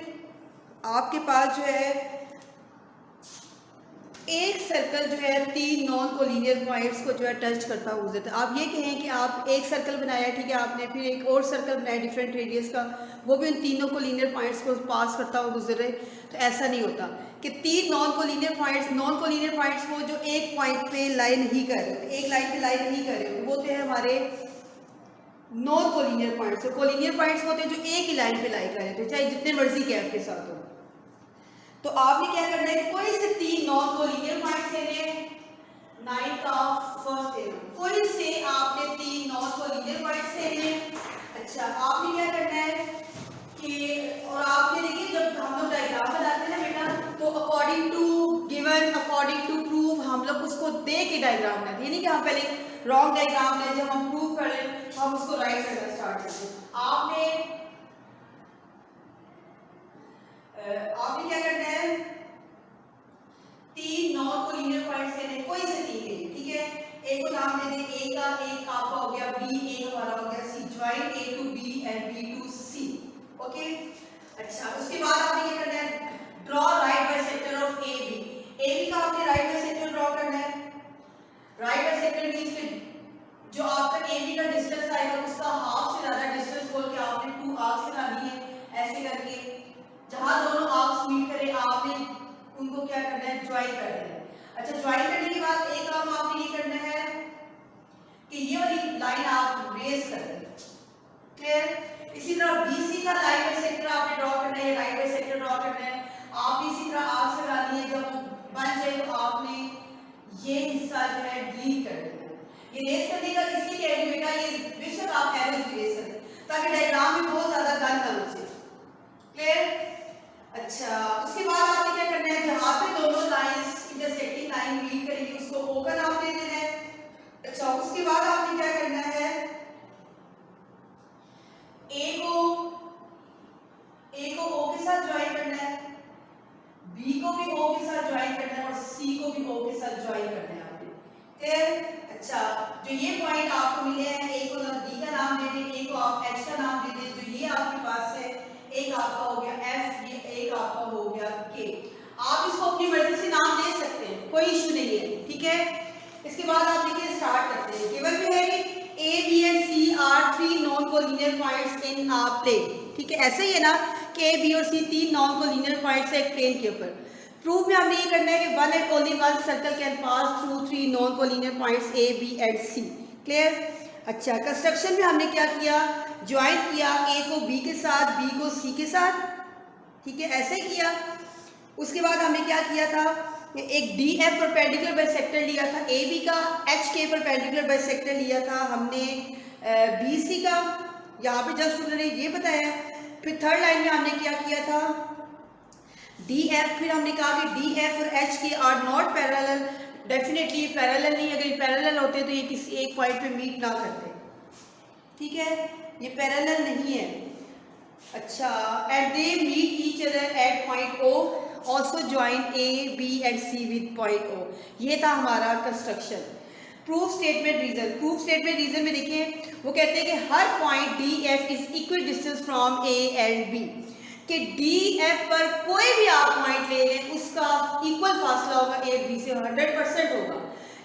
आपके पास जो है एक सर्कल जो है 3 नॉन कोलिनियर पॉइंट्स को जो है टच करता हुआ गुजरता है। आप ये कहें कि आप एक सर्कल बनाया, ठीक है, आपने फिर एक और सर्कल बनाया डिफरेंट रेडियस का, वो भी उन तीनों कोलिनियर पॉइंट्स को पास करता हुआ गुजर रहे, तो ऐसा नहीं होता कि 3 नॉन कोलिनियर पॉइंट्स वो जो एक पॉइंट पे लाई नहीं कर रहे, एक लाइन पे लाई नहीं कर रहे, वो तो है हमारे non collinear points. Collinear points होते हैं जो एक ही लाइन पे लाई कर रहे थे, चाहे जितने मर्जी गैप के साथ हो। तो आपने क्या करना है, कोई से 3 नॉन कोलिनियर पॉइंट्स लेने हैं, 9 का फर्स्ट लेना, कोई से आपने 3 नॉन कोलिनियर पॉइंट्स लेने हैं। अच्छा, आपने क्या करना है कि, और आपने देखिए जब हम लोग डायग्राम बनाते हैं ना बेटा, तो according to given, according to prove, हम लोग उसको दे के डायग्राम बनाते हैं, नहीं कि हम पहले रॉन्ग डायग्राम लें, जब हम प्रूव कर लें तो हम उसको राइट करना स्टार्ट करते हैं। आपने क्या करना है, 3 नॉन कोलिनियर पॉइंट्स लेने, कोई से 3 लेंगे, ठीक है। एक को नाम दे दें ए का, एक आपका हो गया बी, एक हमारा हो गया C, join A to B and B to C, okay. अच्छा, उसके बाद आपने क्या करना है, draw right bisector of A B का आपने राइट बाइसेक्टर ड्रॉ करना है। राइट बाइसेक्टर मींस कि जो आपका ए बी का डिस्टेंस आएगा उसका हाफ से ज्यादा डिस्टेंस बोल के आपने 2 आर्क्स बनानी है, ऐसे करके जहां दोनों आर्क्स मीट करें आपने उनको क्या करना है, ज्वाइन कर देना है। अच्छा, ज्वाइन करने के बाद एक काम आपने ये करना है कि ये वाली लाइन आप रेज कर दें, क्लियर। इसी तरह बीसी का लाइन बाइसेक्टर आपने ड्रॉ करना है, राइट बाइसेक्टर ड्रॉ करना है। आप इसी तरह आर्क्स लगानी है, जब बन जाए तो आपने ये हिस्सा जो है डिलीट कर देना है। ये रेज करने का इसलिए कह रही बेटा, ये बेशक आप एरोस भी रेज करें ताकि डायग्राम में बहुत ज्यादा गन ना बचे, क्लियर। अच्छा, उसके बाद आपने क्या करना है, जहां पे दोनों लाइंस इंटरसेक्टिंग लाइन मीट करेंगी उसको ओ का नाम दे देना है। अच्छा, उसके बाद आपने क्या करना है, ए को ओ के साथ ज्वाइन करना है, बी को भी ओ के साथ ज्वाइन करना है और सी को भी ओ के साथ ज्वाइन करना है आपने, क्लियर। अच्छा, जो ये पॉइंट आपको मिले हैं, ए को डी का नाम दे दें, ए को आप एच का नाम दे दें, जो ये आपके पास है, एक आपका हो गया एफ, ये एक आपका हो गया के। आप इसको अपनी मर्जी से नाम दे सकते हैं, कोई इश्यू नहीं है, ठीक है। इसके बाद आप देखिए स्टार्ट करते हैं। केवल में है कि A B and C are 3 non collinear points in a plane, ठीक है। ऐसे ही है ना कि ए बी और सी 3 नॉन कोलिनियर पॉइंट्स है एक प्लेन के ऊपर। प्रूफ में हमने ये करना है कि one and only one circle can pass through 3 non collinear points A B and C, clear. अच्छा, कंस्ट्रक्शन में हमने क्या किया, ज्वाइन किया ए को बी के साथ, बी को सी के साथ, ठीक है, ऐसे किया। उसके बाद हमने क्या किया था, एक डी एफ परपेंडिकुलर बाइसेक्टर लिया था ए बी का, एच के परपेंडिकुलर बाइसेक्टर लिया था हमने बी सी का, यहाँ पे जस्ट उन्होंने ये बताया। फिर थर्ड लाइन में हमने क्या किया था, डी एफ, फिर हमने कहा कि डी एफ और H K are not parallel, definitely parallel नहीं, अगर पैरेलल होते तो ये किसी एक पॉइंट पे मीट ना करते, ठीक है, ये पैरेलल नहीं है। अच्छा, and they meet each other at point O, also join A B and C with point O. ये था हमारा construction. Proof statement reason, proof statement reason में देखिए वो कहते हैं कि हर point D F is equal distance from A and B, कि डी एफ पर कोई भी आप पॉइंट ले लें उसका इक्वल फासला होगा ए बी से, 100% होगा।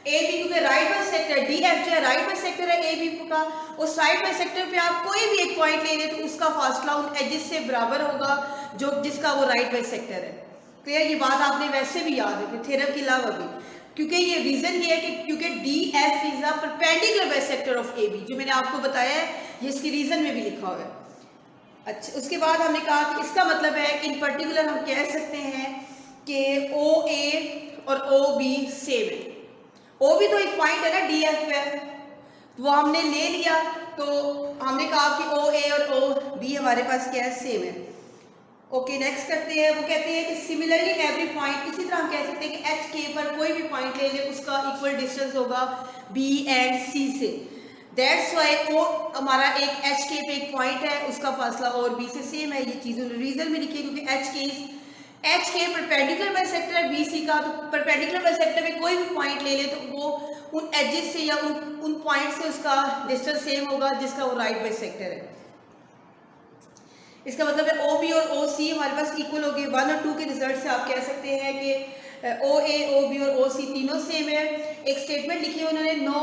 ए बी क्योंकि राइट बाइसेक्टर, डी एफ जो है राइट बाइसेक्टर है ए बी का, उस राइट बाइसेक्टर पे आप कोई भी एक पॉइंट ले लें तो उसका फासला उन एजेस से बराबर होगा जो जिसका वो राइट बाइसेक्टर है, क्लियर। ये बात आपने वैसे भी याद रखी थ्योरम के अलावा भी, क्योंकि ये रीजन ये है कि क्योंकि D F is a perpendicular bisector of A B, जो मैंने आपको बताया है, ये इसकी रीजन में भी लिखा हुआ है। अच्छा, उसके बाद हमने कहा कि इसका मतलब है कि इन पर्टिकुलर हम कह सकते हैं कि ओ ए और ओ बी सेम है। ओ भी तो एक पॉइंट है ना डी एफ पे, वो हमने ले लिया, तो हमने कहा कि ओ ए और ओ बी हमारे पास क्या है, सेम है। ओके, नेक्स्ट करते हैं। वो कहते हैं कि सिमिलरली एवरी पॉइंट, इसी तरह हम कह सकते हैं कि एच के पर कोई भी पॉइंट ले ले उसका इक्वल डिस्टेंस होगा बी एंड सी से। दैट्स वाई ओ हमारा एक एच के पे एक पॉइंट है, उसका फासला और बी से सेम है। ये चीज़ रीजन में लिखी है क्योंकि एच के परपेंडिकुलर बाइसेक्टर है बी सी का, तो परपेंडिकुलर बाइसेक्टर में कोई भी पॉइंट ले ले तो वो उन एजेस से या उन पॉइंट से उसका डिस्टेंस सेम होगा जिसका वो राइट बाइसेक्टर है। इसका मतलब है ओ बी और ओ सी हमारे पास इक्वल हो गए। 1 और 2 के रिजल्ट से आप कह सकते हैं कि ओ ए, ओ बी और ओ सी तीनों सेम है। एक स्टेटमेंट लिखी है उन्होंने, no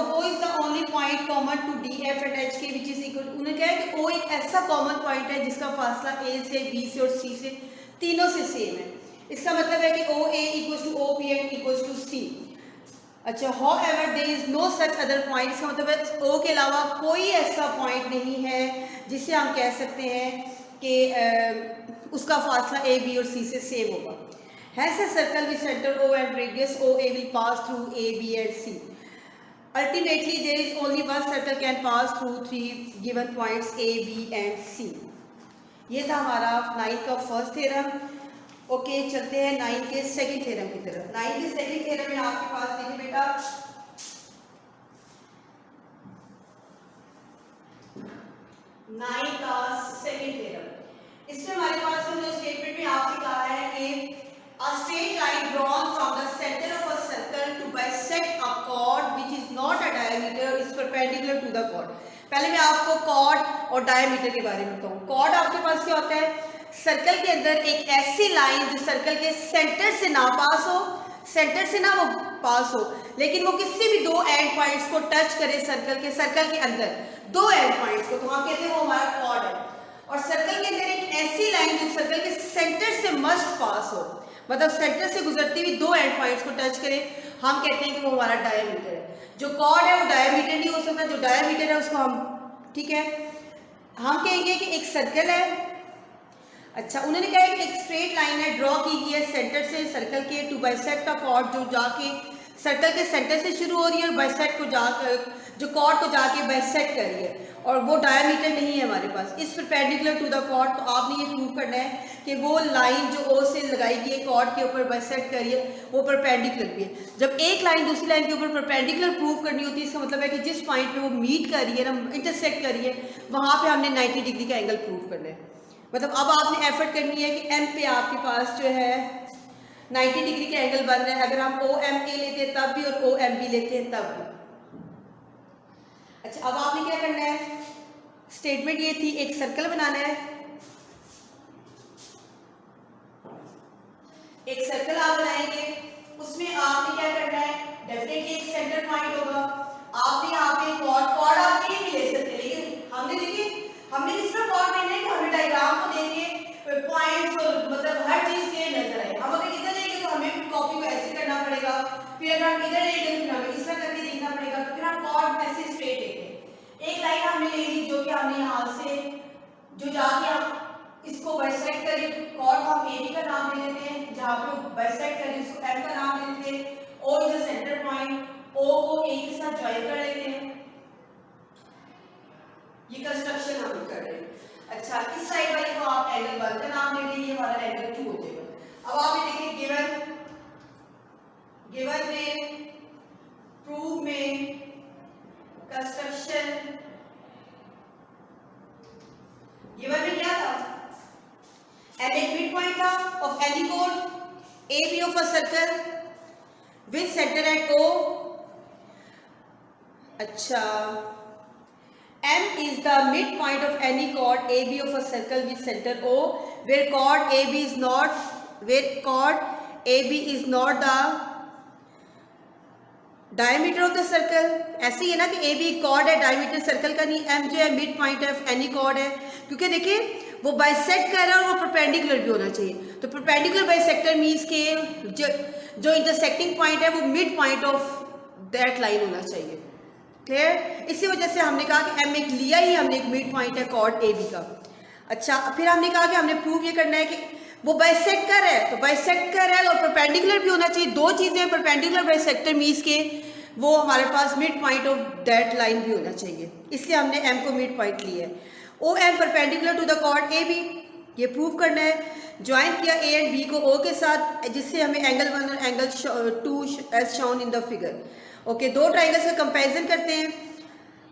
O is the only point common to D F and H K which is equal. उन्होंने कहा है कि ओ एक ऐसा कॉमन पॉइंट है जिसका फासला ए से, बी से और सी से तीनों से सेम है। इसका मतलब है कि O A equals to O B and equals to C. अच्छा, however there is no such other point, इसका मतलब है ओ के अलावा कोई ऐसा पॉइंट नहीं है जिससे हम कह सकते हैं कि उसका फासला ए बी और सी से सेम होगा। Hence a circle with center O and radius OA will pass through A, B and C. Ultimately there is only one circle can pass through three given points A, B and C. ये था हमारा 9 का first theorem. Okay, चलते हैं 9 के second theorem की तरफ। 9 के सेकंड थ्योरम में आपके पास देखिए बेटा, 9 का सेकंड थ्योरम, इसमें हमारे पास जो स्टेटमेंट में आपसे कहा है कि a straight line drawn from the center of a circle to bisect a chord which is not a diameter is perpendicular to the chord। पहले मैं आपको chord और diameter के बारे में बताऊं। chord आपके पास क्या होता है, सर्कल के अंदर एक ऐसी लाइन जो सर्कल के सेंटर से ना पास हो, सेंटर से ना वो पास हो, लेकिन वो किसी भी दो एंड पॉइंट्स को टच करे सर्कल के अंदर दो एंड पॉइंट्स को, तो हम कहते हैं वो हमारा कॉर्ड है। और सर्कल के अंदर एक ऐसी लाइन जो सर्कल के सेंटर से मस्ट पास हो, मतलब सेंटर से गुजरती हुई दो एंड पॉइंट्स को टच करे, हम कहते हैं कि वो हमारा डायमीटर है। जो कॉर्ड है वो डायमीटर नहीं हो सकता, जो डायमीटर है उसको हम, ठीक है, हम कहेंगे कि एक सर्कल है। अच्छा, उन्होंने कहा है कि एक स्ट्रेट लाइन है ड्रॉ की गई है सेंटर से सर्कल के टू बाइसेक्ट अ कॉर्ड, जो जाके सर्कल के सेंटर से शुरू हो रही है और बाइसेक्ट को जाकर जो कॉर्ड को जाके बाइसेक्ट कर रही है, और वो डायमीटर नहीं है हमारे पास, इस परपेंडिकुलर टू द कॉर्ड। तो आपने ये प्रूव करना है कि वो लाइन जो ओ से लगाई गई है कॉर्ड के ऊपर बाइसेक्ट कर रही है वो परपेंडिकुलर भी है। जब एक लाइन दूसरी लाइन के ऊपर परपेंडिकुलर प्रूव करनी होती है, इसका मतलब है कि जिस पॉइंट पे वो मीट कर रही है ना, इंटरसेक्ट कर रही है, वहाँ पे हमने 90 डिग्री का एंगल प्रूव करना है। मतलब अब आपने एफर्ट करनी है कि एम पे आपके पास जो है 90 डिग्री का एंगल बन रहा है। अगर हम ओ एम ए लेते हैं तब भी और ओ एम बी लेते हैं तब भी। अच्छा, अब आपने क्या करना है, स्टेटमेंट ये थी, एक सर्कल बनाना है, एक सर्कल आप बनाएंगे, उसमें आपने क्या करना है, डेफिनेटली एक सेंटर पॉइंट होगा। आपने यहाँ पे कॉर्ड आप कहीं भी ले सकते हैं, लेकिन हमने देखिए हमने किस तरह कॉर्ड लेना है कि हमें डायग्राम को देके पॉइंट्स और मतलब हर चीज के नजर आए। हम अगर इधर लेंगे तो हमें कॉपी को ऐसे करना पड़ेगा, फिर अगर हम इधर लेंगे तो फिर हमें इस तरह करके देखना पड़ेगा, तो फिर हम कॉर्ड ऐसे स्ट्रेट लेंगे। एक लाइन हमने ले ली जो कि हमने यहाँ से जो जाके हम इसको बाइसेक्ट करें, कॉर्ड को हम ए बी का नाम दे देते हैं, जहाँ पे बाइसेक्ट करें उसको एम का नाम दे देते हैं, O is the centre point, O को ए के साथ ज्वाइन कर लेते हैं। ये कंस्ट्रक्शन हम कर रहे हैं। अच्छा, इस साइड वाले को आप एंगल 1 का नाम दे दीजिए, हमारा एंगल 2 हो जाएगा। अब आपने देखिए गिवन में प्रूव में कंस्ट्रक्शन, गिवन में क्या था, एम एक मिड पॉइंट था ऑफ एनी कोड, A B of a circle with centre at O. अच्छा, M is the midpoint of any chord AB of a circle with center O, where chord AB is not the diameter of the circle। ऐसे ही है ना कि AB chord है, diameter circle का नहीं। M जो है मिड पॉइंट है एनी chord है, क्योंकि देखिए वो बाइसेक्ट कर रहा है और वो परपेंडिकुलर भी होना चाहिए। तो परपेंडिकुलर बाइसेक्टर मीन्स के जो इंटरसेक्टिंग पॉइंट है वो mid point of that line होना चाहिए। क्लियर? इसी वजह से हमने कहा कि एम एक लिया ही हमने एक मिड पॉइंट है कॉर्ड ए बी का। अच्छा, फिर हमने कहा कि हमने प्रूव ये करना है कि वो बाइसेक्ट कर रहा है, तो बाइसेक्ट कर रहा है और परपेंडिकुलर भी होना चाहिए। दो चीज़ें, परपेंडिकुलर बाइसेक्टर मीन्स के वो हमारे पास mid point of that line भी होना चाहिए, इसलिए हमने एम को मिड पॉइंट लिया है। O M perpendicular to the chord A B, ये प्रूव करना है। ज्वाइन किया ए एंड बी को ओ के साथ, जिससे हमें एंगल 1 और angle 2 as shown in the figure. Okay, दो ट्राइंगल्स का कंपैरिजन करते हैं।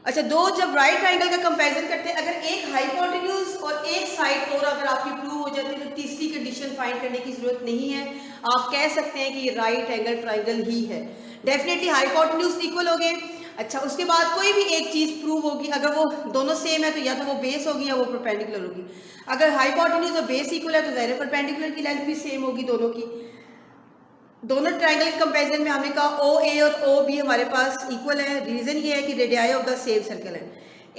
अच्छा, दो जब राइट ट्राइंगल का कंपैरिजन करते हैं, अगर एक हाइपोटेन्यूज और एक साइड और अगर आपकी प्रूव हो जाती है तो तीसरी कंडीशन फाइंड करने की जरूरत नहीं है, आप कह सकते हैं कि ये राइट एंगल ट्राइंगल ही है। डेफिनेटली हाइपोटेन्यूज इक्वल हो गए। अच्छा, उसके बाद कोई भी एक चीज़ प्रूव होगी, अगर वो दोनों सेम है तो या तो वो बेस होगी या वो परपेंडिकुलर होगी। अगर हाइपोटेन्यूज और बेस इक्वल है तो ज़ाहिर परपेंडिकुलर की लेंथ भी सेम होगी दोनों की। दोनों ट्राइंगल कंपैरिजन में हमने कहा ओ ए और ओ बी हमारे पास इक्वल है। रीज़न ये है कि radii of the same circle है।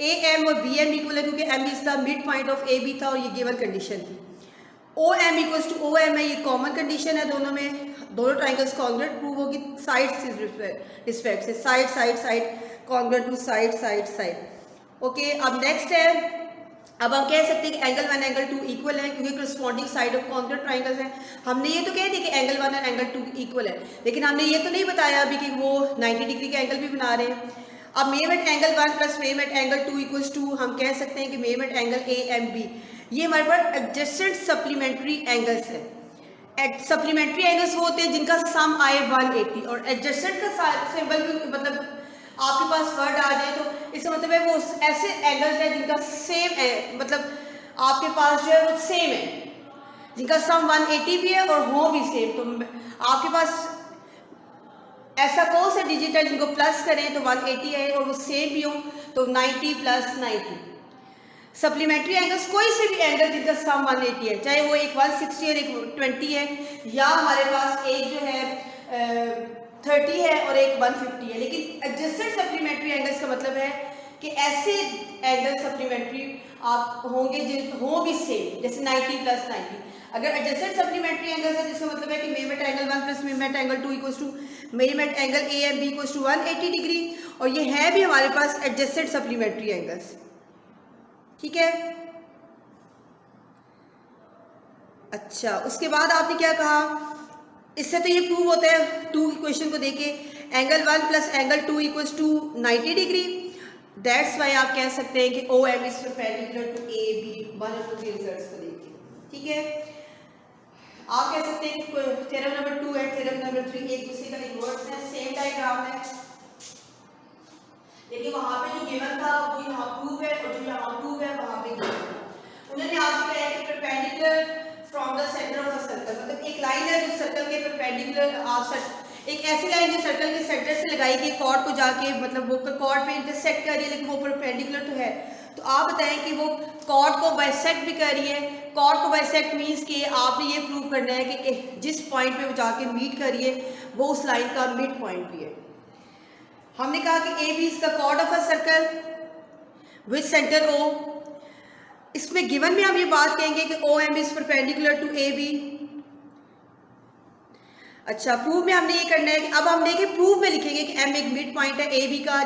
ए एम और बी एम इक्वल है क्योंकि M is the mid point of A B था और ये गिवन कंडीशन थी। O M equals to O M है, ये कॉमन कंडीशन है दोनों में। दोनों ट्राइंगल्स कॉन्ग्रुएंट प्रूव होगी साइड से रिस्पेक्ट से, side side side congruent to side side side. Okay, अब नेक्स्ट है, अब हम कह सकते हैं कि एंगल 1 एंगल 2 इक्वल है क्योंकि corresponding side of congruent triangles हैं। हमने ये तो कह दिया कि एंगल 1 और एंगल 2 इक्वल है, लेकिन हमने ये तो नहीं बताया अभी कि वो 90 डिग्री का एंगल भी बना रहे हैं। अब measurement angle 1 plus measurement angle 2 equals to, हम कह सकते हैं कि measurement angle A M B, ये हमारे पास एडजेसेंट सप्लीमेंट्री एंगल्स है। सप्लीमेंट्री एंगल्स वो होते हैं जिनका सम आए 180, और एडजेसेंट का सिंबल भी मतलब आपके पास वर्ड आ जाए तो इसका मतलब है वो ऐसे एंगल्स हैं जिनका सेम है, मतलब आपके पास जो है वो सेम है, जिनका सम 180 भी है और हो भी सेम। तो आपके पास ऐसा कौन सा डिजिट है जिनको प्लस करें तो 180 है और वो सेम भी हो तो 90 प्लस 90। सप्लीमेंट्री एंगल्स कोई से भी एंगल जिनका सम 180 है, चाहे वो एक 160 और एक 20 है, या हमारे पास एक जो है 30 है और एक 150 है। लेकिन एडजेसेंट सप्लीमेंट्री एंगल्स का मतलब है कि ऐसे एंगल सप्लीमेंट्री आप होंगे जो हो भी सेम, जैसे 90 प्लस 90। अगर एडजेसेंट सप्लीमेंट्री एंगल्स है जिसका मतलब है कि measurement angle 1 plus measurement angle 2 equals to measurement angle A M B equals to 180 degree, और ये है भी हमारे पास एडजेसेंट सप्लीमेंट्री एंगल्स। ठीक है, अच्छा, उसके बाद आपने क्या कहा, इससे तो ये प्रूव होता है 2 क्वेश्चन को देके, angle 1 plus angle 2 equals to 90 degree. That's why आप कह सकते हैं कि O M is perpendicular to A B, 1 और 2 के रिजल्ट्स को देखे। ठीक है, आप कह सकते हैं कि theorem number 2 and theorem number 3 एक दूसरे का इन्वर्स है, सेम डायग्राम है, लेकिन वहां पे जो गिवन था वो यहाँ प्रूव है और जो यहाँ प्रूव है वहां पे गिवन था। उन्होंने आपसे कहा कि perpendicular from the centre of a circle, मतलब एक लाइन है जो सर्कल के परपेंडिकुलर, एक ऐसी लाइन जो सर्कल के सेंटर से लगाई गई कॉर्ड को जाके, मतलब वो कॉर्ड पे इंटरसेक्ट कर रही है लेकिन वो परपेंडिकुलर तो है। तो आप बताएं कि वो कॉर्ड को बाइसेक्ट भी कर रही है। कॉर्ड को बाइसेक्ट मीन्स कि आपने ये प्रूव करना है कि जिस पॉइंट पे वो जाके मीट कर रही है वो उस लाइन का मिड पॉइंट भी है। हमने कहा कि A B is the chord of a circle with centre O. इसमें गिवन में हम ये बात कहेंगे कि O M is perpendicular to A B. अच्छा, प्रूव में हमने ये करना है कि अब हम देखिए प्रूव में लिखेंगे कि एम एक मिड पॉइंट है ए बी का,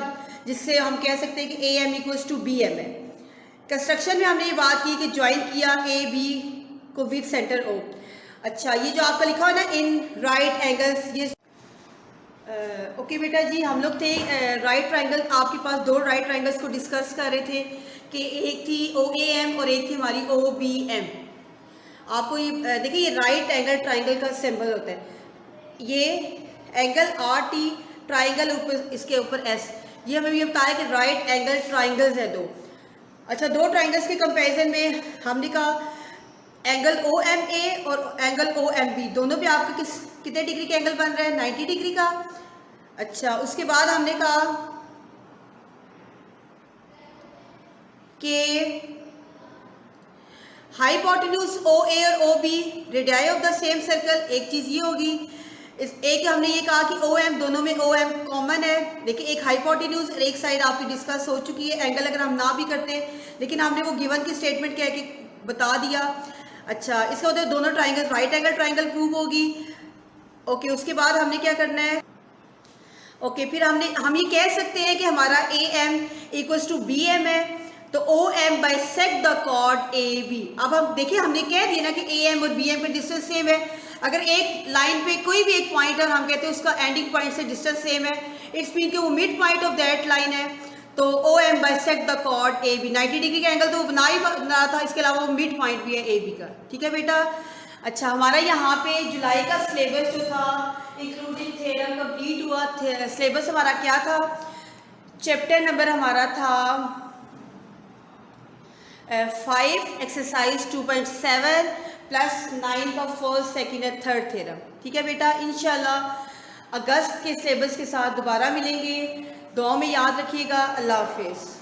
जिससे हम कह सकते हैं कि A M equals to B M है। कंस्ट्रक्शन में हमने ये बात की कि ज्वाइन किया ए बी को विद सेंटर ओ। अच्छा, ये जो आपका लिखा हुआ ना इन राइट एंगल्स, ये ओके बेटा जी, हम लोग थे राइट ट्राइंगल, आपके पास 2 राइट ट्राइंगल्स को डिस्कस कर रहे थे कि एक थी ओ ए एम और एक थी हमारी ओ बी एम। आपको ये देखिए, ये राइट एंगल ट्राइंगल का सिंबल होता है, ये एंगल आर टी, ट्राइंगल ऊपर इसके ऊपर एस, ये हमें ये बताया कि राइट एंगल ट्राइंगल्स है 2। अच्छा, 2 ट्राइंगल्स के कंपैरिजन में हमने कहा एंगल ओ एम ए और एंगल ओ एम बी दोनों पे आपके कितने डिग्री का एंगल बन रहा है, 90 डिग्री का। अच्छा, उसके बाद हमने कहा कि हाइपोटेन्यूज ओ ए और O B radii of the same circle, एक चीज़ ये होगी। एक हमने ये कहा कि ओ एम, दोनों में ओ एम कॉमन है, लेकिन एक हाइपोटेन्यूज और एक साइड आपकी डिस्कस हो चुकी है एंगल, अगर हम ना भी करते लेकिन हमने वो गिवन की स्टेटमेंट कह के बता दिया। अच्छा, इसका मतलब दोनों triangle right angle triangle prove होगी। ओके, उसके बाद हमने क्या करना है, ओके, फिर हम ये कह सकते हैं कि हमारा A M equals to B M है, तो O M bisect the chord A B. अब हम देखिए, हमने कह दिया ना कि ए एम और बी एम का डिस्टेंस सेम है। अगर एक लाइन पे कोई भी एक पॉइंट है और हम कहते हैं उसका एंडिंग पॉइंट से डिस्टेंस सेम है, इट्स मीन कि वो mid point of that line है, तो O M bisect the chord A B. 90 degree का एंगल तो वो बना ही रहा था, इसके अलावा वो मिड पॉइंट भी है ए बी का। ठीक है बेटा। अच्छा, हमारा यहाँ पे जुलाई का सिलेबस जो था इंक्लूडिंग थ्योरम कंप्लीट हुआ। सिलेबस हमारा क्या था, चैप्टर नंबर हमारा था 5 एक्सरसाइज 2.7 प्लस 9 का फर्स्ट सेकेंड और थर्ड थ्योरम। ठीक है बेटा, इंशाल्लाह अगस्त के सिलेबस के साथ दोबारा मिलेंगे। दुआ में याद रखिएगा। अल्लाह हाफिज़।